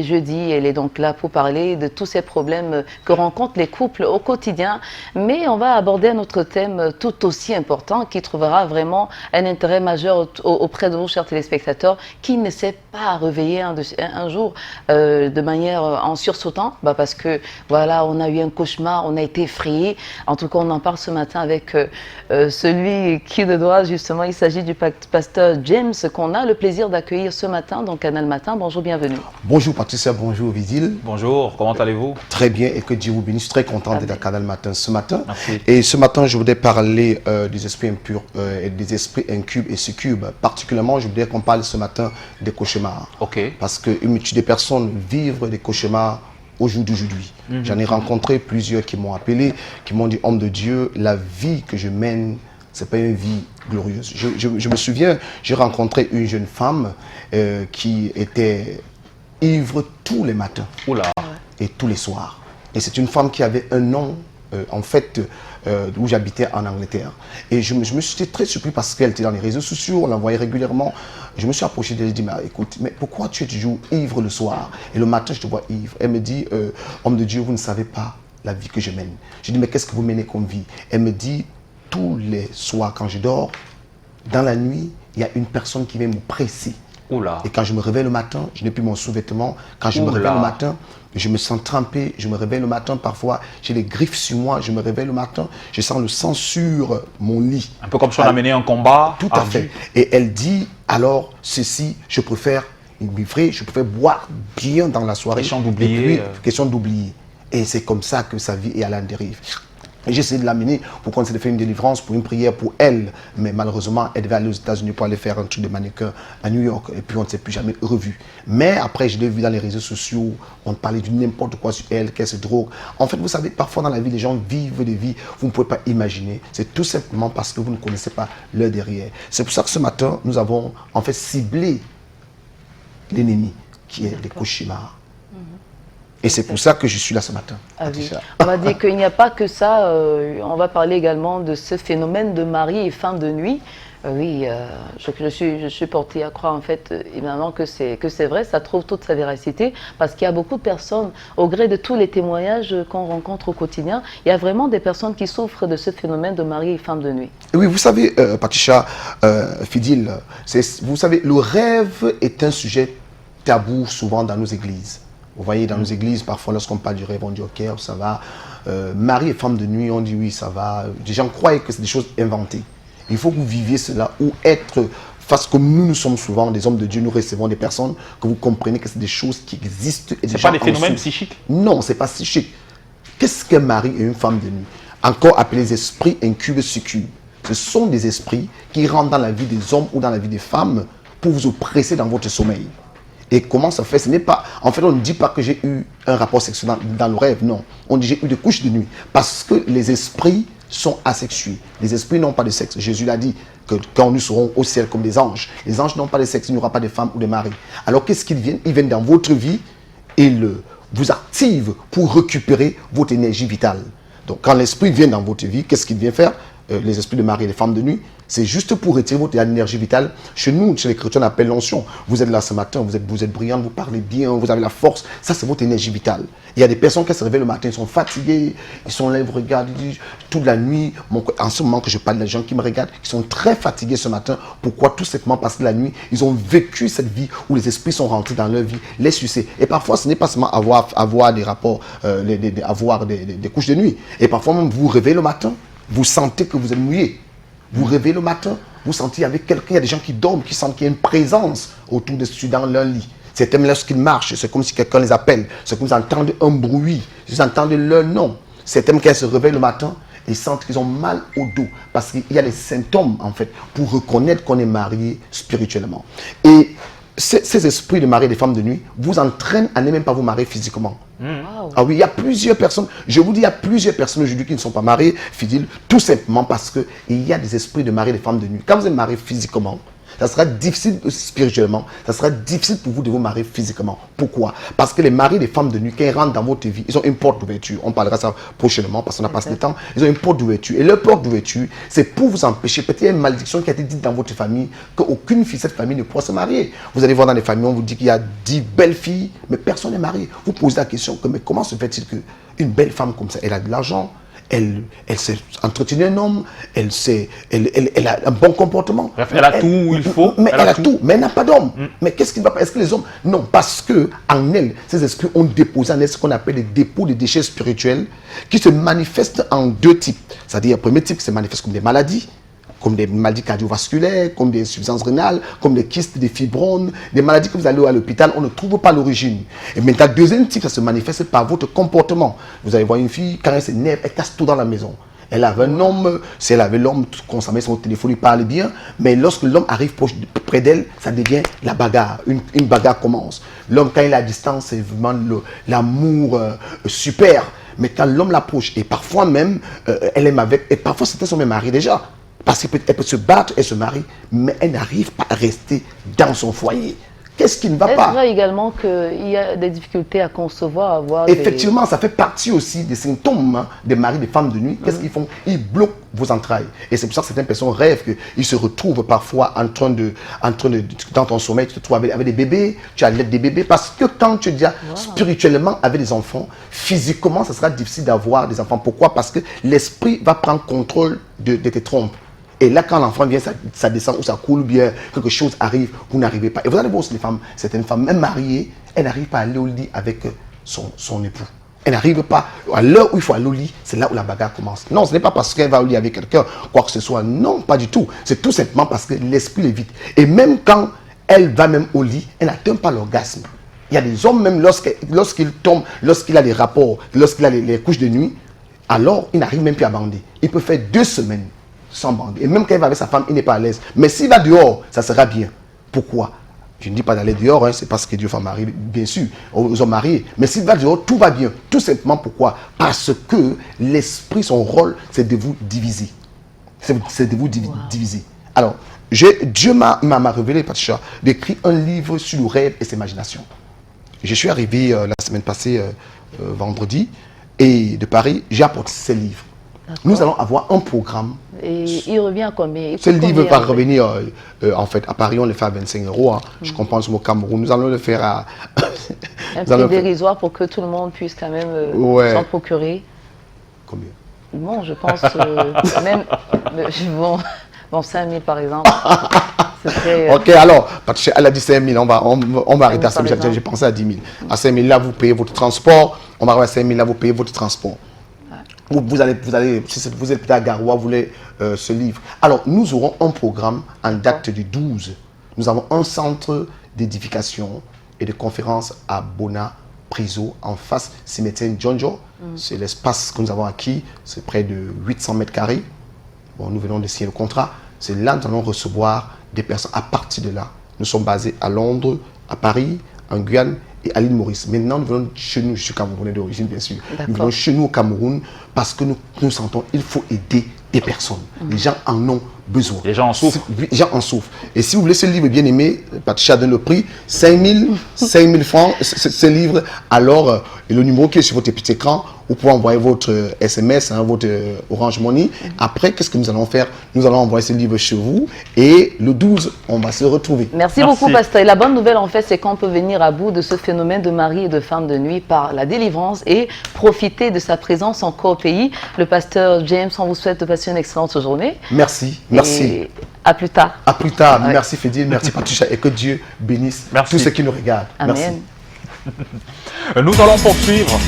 Jeudi, elle est donc là pour parler de tous ces problèmes que rencontrent les couples au quotidien. Mais on va aborder un autre thème tout aussi important qui trouvera vraiment un intérêt majeur auprès de vous, chers téléspectateurs. Qui ne s'est pas réveillé un jour de manière en sursautant parce que voilà, on a eu un cauchemar, on a été effrayé. En tout cas, on en parle ce matin avec celui qui le doit justement. Il s'agit du pasteur James qu'on a le plaisir d'accueillir ce matin dans Canal Matin. Bonjour, bienvenue. Bonjour Patricia, bonjour Vidil. Bonjour, comment allez-vous? Très bien et que Dieu vous bénisse. Très content d'être à Canal Matin ce matin. Merci. Et ce matin, je voudrais parler des esprits impurs et des esprits incubes et succubes. Particulièrement, je voudrais qu'on parle ce matin des cauchemars. Ok. Parce que une multitude de personnes vivent des cauchemars au jour d'aujourd'hui. J'en ai rencontré plusieurs qui m'ont appelé, qui m'ont dit, homme de Dieu, la vie que je mène, c'est pas une vie glorieuse. Je me souviens, j'ai rencontré une jeune femme qui était ivre tous les matins. Oula. Et tous les soirs. Et c'est une femme qui avait un nom, en fait, où j'habitais en Angleterre. Et je me suis très surpris parce qu'elle était dans les réseaux sociaux, on la voyait régulièrement. Je me suis approché d'elle et dit, mais écoute, mais pourquoi tu es toujours ivre le soir et le matin je te vois ivre? Elle me dit, homme de Dieu, vous ne savez pas la vie que je mène. Je dis, mais qu'est-ce que vous menez comme vie? Elle me dit, tous les soirs quand je dors, dans la nuit, il y a une personne qui vient me presser. Oula. Et quand je me réveille le matin, je n'ai plus mon sous-vêtement. Quand je me réveille le matin, je me sens trempé. Je me réveille le matin, parfois, j'ai des griffes sur moi. Je me réveille le matin, je sens le sang sur mon lit. Un peu comme si on a mené un combat. Tout à fait. Et elle dit, alors, ceci, je préfère m'ivrer, je préfère boire bien dans la soirée. Question d'oublier. Question d'oublier. Et c'est comme ça que sa vie est à la dérive. Et j'ai essayé de l'amener pour qu'on essaie de faire une délivrance, pour une prière pour elle. Mais malheureusement, elle devait aller aux États-Unis pour aller faire un truc de mannequin à New York. Et puis on ne s'est plus jamais revu. Mais après, je l'ai vu dans les réseaux sociaux. On parlait de n'importe quoi sur elle, qu'elle se drogue. En fait, vous savez, parfois dans la vie, les gens vivent des vies vous ne pouvez pas imaginer. C'est tout simplement parce que vous ne connaissez pas leur derrière. C'est pour ça que ce matin, nous avons en fait ciblé l'ennemi, qui est les cauchemars. Et c'est pour ça que je suis là ce matin. Ah oui. On va dire qu'il n'y a pas que ça. On va parler également de ce phénomène de mari et femme de nuit. Oui, je suis portée à croire en fait, évidemment, que c'est vrai. Ça trouve toute sa véracité parce qu'il y a beaucoup de personnes, au gré de tous les témoignages qu'on rencontre au quotidien, il y a vraiment des personnes qui souffrent de ce phénomène de mari et femme de nuit. Oui, vous savez, Patricia, Fidil, vous savez, le rêve est un sujet tabou souvent dans nos églises. Vous voyez, dans nos églises, parfois, lorsqu'on parle du rêve, on dit ok, ça va. Mari et femme de nuit, on dit oui, ça va. Les gens croient que c'est des choses inventées. Il faut que vous viviez cela ou être, parce que nous sommes souvent des hommes de Dieu, nous recevons des personnes, que vous comprenez que c'est des choses qui existent. Ce n'est pas des phénomènes psychiques? Non, ce n'est pas psychique. Qu'est-ce qu'un mari et une femme de nuit? Encore appelés les esprits incubes et succubes. Ce sont des esprits qui rentrent dans la vie des hommes ou dans la vie des femmes pour vous oppresser dans votre sommeil. Et comment ça fait? Ce n'est pas... En fait, on ne dit pas que j'ai eu un rapport sexuel dans le rêve, non. On dit j'ai eu des couches de nuit. Parce que les esprits sont asexués. Les esprits n'ont pas de sexe. Jésus l'a dit que quand nous serons au ciel comme des anges, les anges n'ont pas de sexe, il n'y aura pas de femmes ou de maris. Alors qu'est-ce qu'ils viennent? Ils viennent dans votre vie et vous activent pour récupérer votre énergie vitale. Donc quand l'esprit vient dans votre vie, qu'est-ce qu'il vient faire? Les esprits de mari et les femmes de nuit, c'est juste pour retirer votre énergie vitale. Chez nous, chez les chrétiens, on appelle l'onction. Vous êtes là ce matin, vous êtes brillante, vous parlez bien, vous avez la force. Ça, c'est votre énergie vitale. Il y a des personnes qui se réveillent le matin, ils sont fatigués, ils sont là, ils vous regardent, ils disent, toute la nuit, en ce moment que je parle, les gens qui me regardent, ils sont très fatigués ce matin. Pourquoi? Tout simplement parce que la nuit, ils ont vécu cette vie où les esprits sont rentrés dans leur vie, les sucer. Et parfois, ce n'est pas seulement avoir des rapports, avoir des couches de nuit. Et parfois, même, vous vous réveillez le matin, vous sentez que vous êtes mouillé. Vous réveillez le matin, vous sentez avec quelqu'un, il y a des gens qui dorment, qui sentent qu'il y a une présence autour de ceux dans leur lit. C'est même lorsqu'ils marchent, c'est comme si quelqu'un les appelle. C'est comme si vous entendez un bruit, vous entendez leur nom. C'est même qu'elles se réveillent le matin et sentent qu'ils ont mal au dos. Parce qu'il y a des symptômes, en fait, pour reconnaître qu'on est marié spirituellement. Et ces esprits de mari et de femmes de nuit vous entraînent à ne même pas vous marier physiquement. Wow. Ah oui, il y a plusieurs personnes, je vous dis, il y a plusieurs personnes aujourd'hui qui ne sont pas mariées, Fidil, tout simplement parce qu'il y a des esprits de mari et de femmes de nuit. Quand vous êtes marié physiquement, Ça sera difficile spirituellement, ça sera difficile pour vous de vous marier physiquement. Pourquoi? Parce que les maris des femmes de nuit, quand ils rentrent dans votre vie, ils ont une porte d'ouverture. On parlera ça prochainement parce qu'on n'a pas assez de temps. Ils ont une porte d'ouverture. Et leur porte d'ouverture, c'est pour vous empêcher. Peut-être qu'il y a une malédiction qui a été dite dans votre famille, qu'aucune fille de cette famille ne pourra se marier. Vous allez voir dans les familles, on vous dit qu'il y a 10 belles filles, mais personne n'est marié. Vous posez la question, mais comment se fait-il qu'une belle femme comme ça, elle a de l'argent, elle sait entretenir un homme, elle a un bon comportement. Bref, elle a tout où il faut. Mais elle a tout, mais elle n'a pas d'homme. Mais qu'est-ce qui ne va pas? Est-ce que les hommes... Non, parce que en elle, ces esprits ont déposé en elle ce qu'on appelle des dépôts de déchets spirituels qui se manifestent en deux types. C'est-à-dire, le premier type qui se manifeste comme des maladies cardiovasculaires, comme des insuffisances rénales, comme des kystes, des fibromes, des maladies que vous allez à l'hôpital, on ne trouve pas l'origine. Et maintenant, le deuxième type, ça se manifeste par votre comportement. Vous allez voir une fille, quand elle s'énerve, elle casse tout dans la maison. Elle avait un homme, si elle avait l'homme consommé son téléphone, il parle bien, mais lorsque l'homme arrive près d'elle, ça devient la bagarre. Une bagarre commence. L'homme, quand il est à distance, c'est vraiment l'amour super. Mais quand l'homme l'approche, et parfois même, elle aime avec, et parfois c'était son même mari déjà. Parce qu'elle peut se battre et se marier, mais elle n'arrive pas à rester dans son foyer. Qu'est-ce qui ne va pas? Est-ce vrai également qu'il y a des difficultés à concevoir, à avoir Effectivement, ça fait partie aussi des symptômes des maris, des femmes de nuit. Qu'est-ce qu'ils font? Ils bloquent vos entrailles. Et c'est pour ça que certaines personnes rêvent qu'ils se retrouvent parfois en train de, dans ton sommeil, tu te trouves avec des bébés, tu as l'aide des bébés. Parce que quand tu dis spirituellement avec des enfants, physiquement, ça sera difficile d'avoir des enfants. Pourquoi? Parce que l'esprit va prendre contrôle de tes trompes. Et là, quand l'enfant vient, ça descend ou ça coule, ou bien quelque chose arrive, vous n'arrivez pas. Et vous allez voir aussi les femmes, certaines femmes, même mariées, elles n'arrivent pas à aller au lit avec son époux. Elles n'arrivent pas. À l'heure où il faut aller au lit, c'est là où la bagarre commence. Non, ce n'est pas parce qu'elle va au lit avec quelqu'un, quoi que ce soit. Non, pas du tout. C'est tout simplement parce que l'esprit l'évite. Et même quand elle va même au lit, elle n'atteint pas l'orgasme. Il y a des hommes, même lorsqu'il tombe, lorsqu'il a des rapports, lorsqu'il a les couches de nuit, alors il n'arrive même plus à bander. Il peut faire 2 semaines sans bander. Et même quand il va avec sa femme, il n'est pas à l'aise. Mais s'il va dehors, ça sera bien. Pourquoi? Je ne dis pas d'aller dehors, hein, c'est parce que Dieu fait marier, bien sûr, aux hommes mariés. Mais s'il va dehors, tout va bien. Tout simplement pourquoi? Parce que l'esprit, son rôle, c'est de vous diviser. C'est de vous diviser. Alors, Dieu m'a révélé, Patricia, d'écrire un livre sur le rêve et ses imaginations. Je suis arrivé la semaine passée, vendredi, et de Paris, j'ai apporté ces livres. Nous allons avoir un programme. Et il revient à combien? Ce livre va revenir, en fait, à Paris, on le fait à 25 €. Hein. Je comprends au Cameroun. Nous allons le faire à... un prix dérisoire pour que tout le monde puisse quand même s'en procurer. Combien? Bon, je pense même... Bon, 5 000 par exemple. Ok, alors, elle a dit 5 000, on va arrêter à 5 000. J'ai pensé à 10 000. À 5 000, là, vous payez votre transport. On va arriver à 5 000, là, vous payez votre transport. Vous allez, si vous êtes à Garoua, vous voulez ce livre. Alors, nous aurons un programme en date du 12. Nous avons un centre d'édification et de conférences à Bona, Priso, en face cimetière Djonjo. C'est l'espace que nous avons acquis. C'est près de 800 mètres carrés. Bon, nous venons de signer le contrat. C'est là que nous allons recevoir des personnes. À partir de là, nous sommes basés à Londres, à Paris, en Guyane et à l'île Maurice. Maintenant, nous venons chez nous, je suis camerounais d'origine, bien sûr. Nous venons chez nous au Cameroun parce que nous sentons qu'il faut aider des personnes. Les gens en ont besoin. Les gens en souffrent. Les gens en souffrent. Et si vous voulez ce livre bien aimé, Patricia donne le prix, 5 000 francs, ce livre, alors le numéro qui est sur votre petit écran, vous pouvez envoyer votre SMS, hein, votre Orange Money. Après, qu'est-ce que nous allons faire? Nous allons envoyer ce livre chez vous et le 12, on va se retrouver. Merci beaucoup, pasteur. Et la bonne nouvelle, en fait, c'est qu'on peut venir à bout de ce phénomène de mari et de femme de nuit par la délivrance et profiter de sa présence encore au pays. Le pasteur James, on vous souhaite de passer une excellente journée. Merci, merci. Et à plus tard. À plus tard. Ouais. Merci Fédine, merci Patricia et que Dieu bénisse tous ceux qui nous regardent. Amen. Merci. Nous allons poursuivre